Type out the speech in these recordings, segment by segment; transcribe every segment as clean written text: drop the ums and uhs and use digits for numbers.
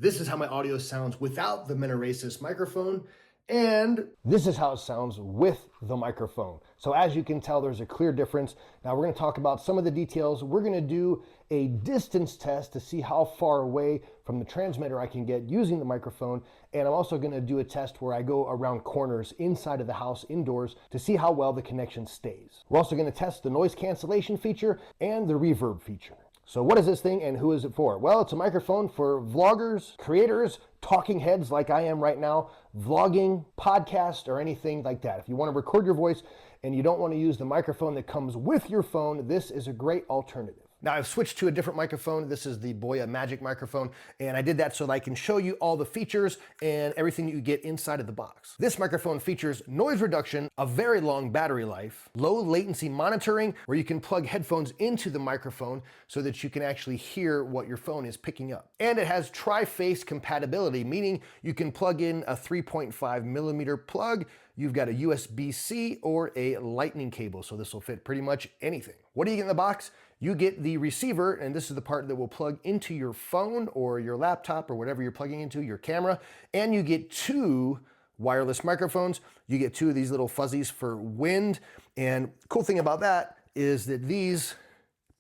This is how my audio sounds without the MENERESAS microphone, and this is how it sounds with the microphone. So as you can tell, there's a clear difference. Now we're going to talk about some of the details. We're going to do a distance test to see how far away from the transmitter I can get using the microphone. And I'm also going to do a test where I go around corners inside of the house indoors to see how well the connection stays. We're also going to test the noise cancellation feature and the reverb feature. So what is this thing and who is it for? Well, it's a microphone for vloggers, creators, talking heads like I am right now, vlogging, podcast, or anything like that. If you want to record your voice and you don't want to use the microphone that comes with your phone, this is a great alternative. Now I've switched to a different microphone. This is the Boya Magic microphone, and I did that so that I can show you all the features and everything that you get inside of the box. This microphone features noise reduction, a very long battery life, low latency monitoring, where you can plug headphones into the microphone so that you can actually hear what your phone is picking up. And it has tri-phase compatibility, meaning you can plug in a 3.5 millimeter plug, you've got a USB-C or a lightning cable, so this will fit pretty much anything. What do you get in the box? You get the receiver, and this is the part that will plug into your phone or your laptop or whatever you're plugging into, your camera, and you get two wireless microphones. You get two of these little fuzzies for wind, and cool thing about that is that these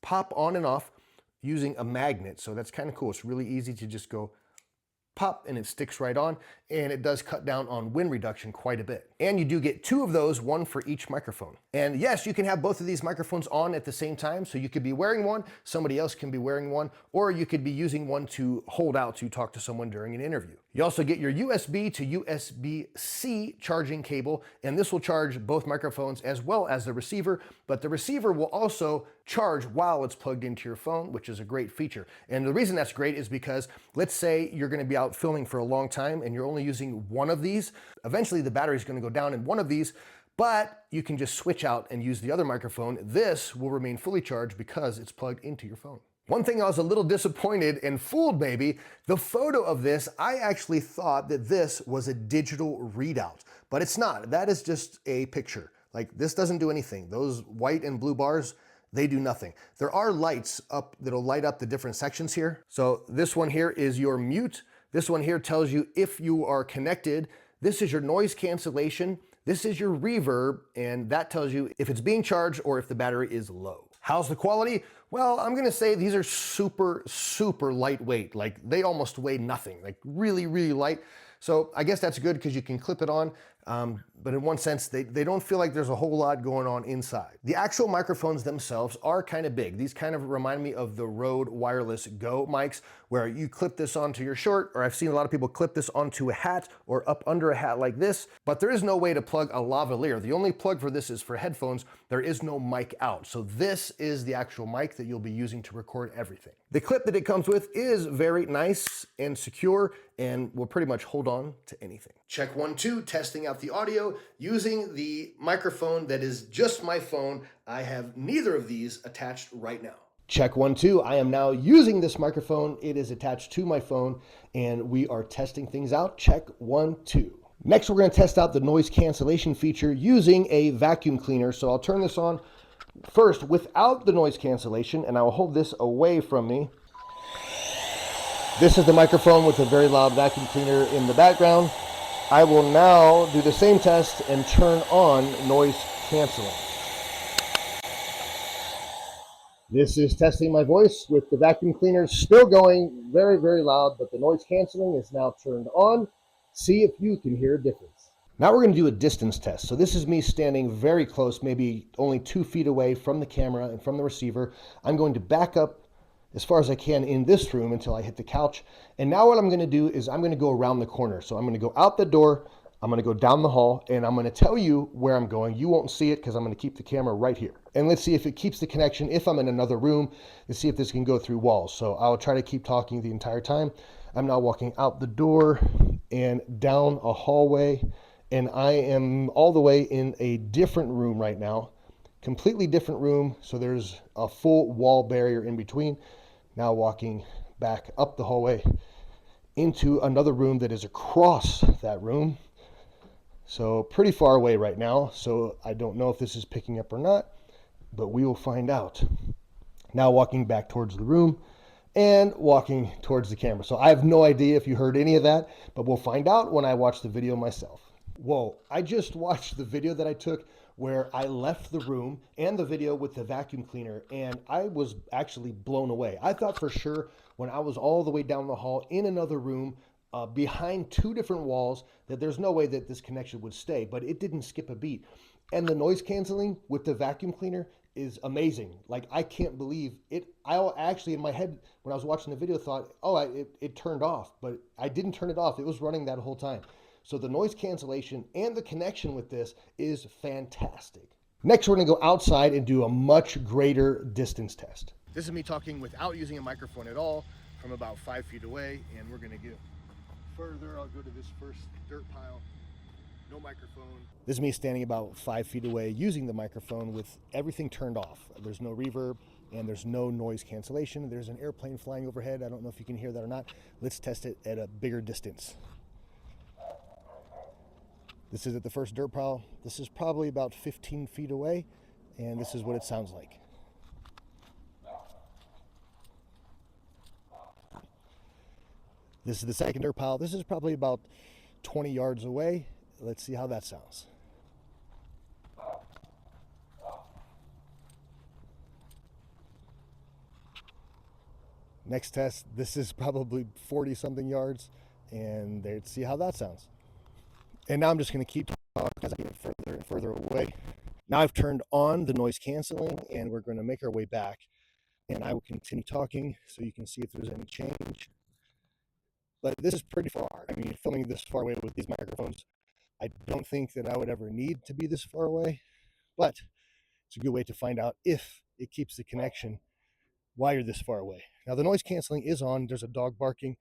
pop on and off using a magnet, so that's kind of cool. It's really easy to just go pop and it sticks right on, and it does cut down on wind reduction quite a bit. And you do get two of those, one for each microphone. And yes, you can have both of these microphones on at the same time, so you could be wearing one, somebody else can be wearing one, or you could be using one to hold out to talk to someone during an interview. You also get your USB to USB-C charging cable, and this will charge both microphones as well as the receiver, but the receiver will also charge while it's plugged into your phone, which is a great feature. And the reason that's great is because let's say you're going to be out filming for a long time and you're only using one of these. Eventually the battery is going to go down in one of these, but you can just switch out and use the other microphone. This will remain fully charged because it's plugged into your phone. One thing I was a little disappointed and fooled maybe, the photo of this, I actually thought that this was a digital readout, but it's not. That is just a picture. Like, this doesn't do anything. Those white and blue bars, they do nothing. There are lights up that'll light up the different sections here. So this one here is your mute. This one here tells you if you are connected. This is your noise cancellation. This is your reverb, and that tells you if it's being charged or if the battery is low. How's the quality? Well, I'm gonna say these are super, super lightweight. Like, they almost weigh nothing, like really, really light. So I guess that's good because you can clip it on. But in one sense, they don't feel like there's a whole lot going on inside. The actual microphones themselves are kind of big. These kind of remind me of the Rode Wireless Go mics, where you clip this onto your shirt, or I've seen a lot of people clip this onto a hat or up under a hat like this, but there is no way to plug a lavalier. The only plug for this is for headphones. There is no mic out. So this is the actual mic that you'll be using to record everything. The clip that it comes with is very nice and secure and will pretty much hold on to anything. Check 1, 2, testing out the audio using the microphone that is just my phone. I have neither of these attached right now. Check 1, 2, I am now using this microphone. It is attached to my phone and we are testing things out. Check 1, 2. Next, we're going to test out the noise cancellation feature using a vacuum cleaner. So I'll turn this on first without the noise cancellation, and I will hold this away from me. This is the microphone with a very loud vacuum cleaner in the background. I will now do the same test and turn on noise canceling. This is testing my voice with the vacuum cleaner still going, very, very loud, but the noise canceling is now turned on. See if you can hear a difference. Now we're going to do a distance test. So this is me standing very close, maybe only 2 feet away from the camera and from the receiver. I'm going to back up as far as I can in this room until I hit the couch. And now what I'm going to do is I'm going to go around the corner. So I'm going to go out the door, I'm going to go down the hall, and I'm going to tell you where I'm going. You won't see it because I'm going to keep the camera right here. And let's see if it keeps the connection if I'm in another room, and see if this can go through walls. So I'll try to keep talking the entire time. I'm now walking out the door and down a hallway, and I am all the way in a different room right now, completely different room. So there's a full wall barrier in between. Now walking back up the hallway into another room that is across that room. So pretty far away right now. So I don't know if this is picking up or not, but we will find out. Now walking back towards the room, and walking towards the camera. So I have no idea if you heard any of that, but we'll find out when I watch the video myself. Whoa, I just watched the video that I took where I left the room and the video with the vacuum cleaner, and I was actually blown away. I thought for sure when I was all the way down the hall in another room behind two different walls that there's no way that this connection would stay, but it didn't skip a beat. And the noise canceling with the vacuum cleaner is amazing. Like, I can't believe it. I actually, in my head, when I was watching the video, thought, oh, it turned off, but I didn't turn it off. It was running that whole time. So the noise cancellation and the connection with this is fantastic. Next, we're gonna go outside and do a much greater distance test. This is me talking without using a microphone at all from about 5 feet away, and we're gonna go further. I'll go to this first dirt pile. No microphone. This is me standing about 5 feet away using the microphone with everything turned off. There's no reverb and there's no noise cancellation. There's an airplane flying overhead. I don't know if you can hear that or not. Let's test it at a bigger distance. This is at the first dirt pile. This is probably about 15 feet away, and this is what it sounds like. This is the second dirt pile. This is probably about 20 yards away. Let's see how that sounds. Next test, this is probably 40 something yards, and let's see how that sounds. And now I'm just going to keep talking as I get further and further away. Now I've turned on the noise canceling, and we're going to make our way back, and I will continue talking so you can see if there's any change. But this is pretty far. I mean, filming this far away with these microphones, I don't think that I would ever need to be this far away, but it's a good way to find out if it keeps the connection while you're this far away. Now the noise canceling is on. There's a dog barking.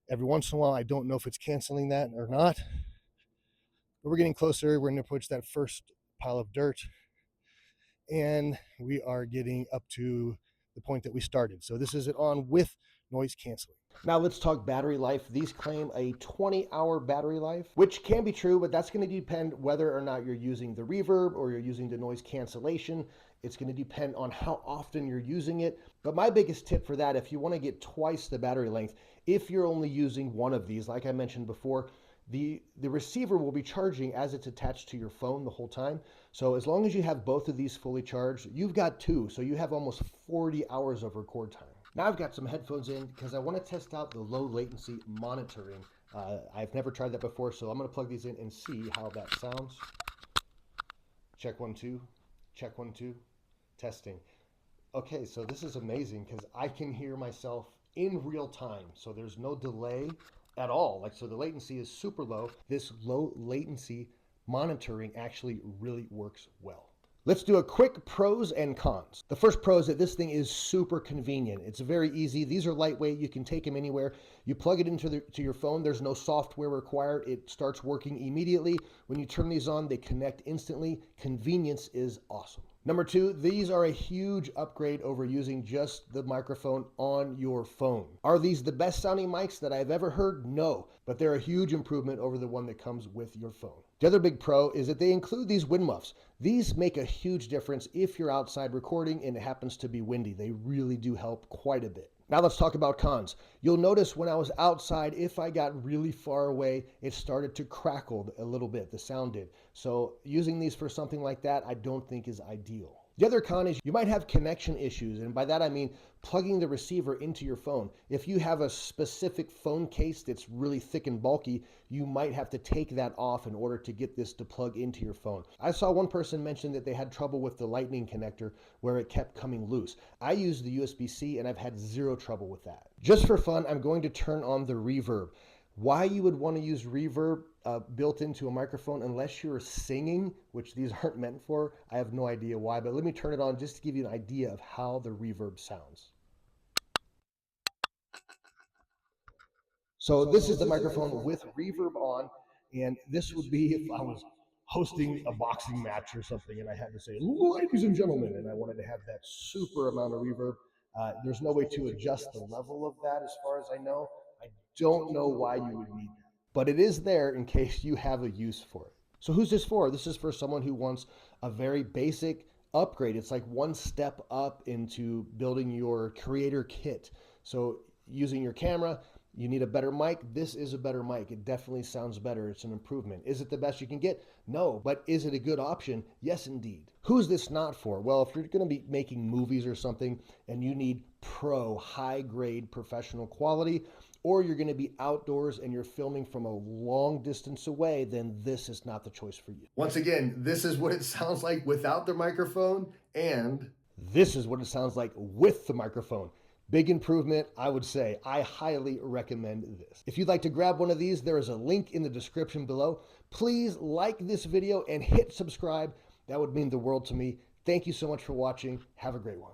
Every once in a while, I don't know if it's canceling that or not, but we're getting closer. We're going to approach that first pile of dirt, and we are getting up to the point that we started. So this is it on with noise canceling. Now let's talk battery life. These claim a 20-hour battery life, which can be true, but that's going to depend whether or not you're using the reverb or you're using the noise cancellation. It's going to depend on how often you're using it. But my biggest tip for that, if you want to get twice the battery length, if you're only using one of these, like I mentioned before, the receiver will be charging as it's attached to your phone the whole time. So as long as you have both of these fully charged, you've got two. So you have almost 40 hours of record time. Now I've got some headphones in because I want to test out the low latency monitoring. I've never tried that before, so I'm going to plug these in and see how that sounds. Check 1 2, check 1 2, testing. Okay, so this is amazing because I can hear myself in real time, so there's no delay at all. Like, so the latency is super low. This low latency monitoring actually really works well. Let's do a quick pros and cons. The first pro is that this thing is super convenient. It's very easy. These are lightweight. You can take them anywhere. You plug it into your phone. There's no software required. It starts working immediately. When you turn these on, they connect instantly. Convenience is awesome. Number two, these are a huge upgrade over using just the microphone on your phone. Are these the best sounding mics that I've ever heard? No, but they're a huge improvement over the one that comes with your phone. The other big pro is that they include these wind muffs. These make a huge difference if you're outside recording and it happens to be windy. They really do help quite a bit. Now let's talk about cons. You'll notice when I was outside, if I got really far away, it started to crackle a little bit, the sound did. So using these for something like that, I don't think is ideal. The other con is you might have connection issues, and by that I mean plugging the receiver into your phone. If you have a specific phone case that's really thick and bulky, you might have to take that off in order to get this to plug into your phone. I saw one person mention that they had trouble with the lightning connector where it kept coming loose. I use the USB-C and I've had zero trouble with that. Just for fun, I'm going to turn on the reverb. Why you would want to use reverb built into a microphone unless you're singing, which these aren't meant for, I have no idea why, but let me turn it on just to give you an idea of how the reverb sounds. So this is the microphone with reverb on, and this would be if I was hosting a boxing match or something and I had to say, ladies and gentlemen, and I wanted to have that super amount of reverb. There's no way to adjust the level of that as far as I know. I don't know why you would need that, but it is there in case you have a use for it. So who's this for? This is for someone who wants a very basic upgrade. It's like one step up into building your creator kit. So using your camera, you need a better mic. This is a better mic. It definitely sounds better. It's an improvement. Is it the best you can get? No. But is it a good option? Yes, indeed. Who's this not for? Well, if you're going to be making movies or something and you need pro, high-grade professional quality, or you're going to be outdoors and you're filming from a long distance away, then this is not the choice for you. Once again, this is what it sounds like without the microphone, and this is what it sounds like with the microphone. Big improvement, I would say. I highly recommend this. If you'd like to grab one of these, there is a link in the description below. Please like this video and hit subscribe. That would mean the world to me. Thank you so much for watching. Have a great one.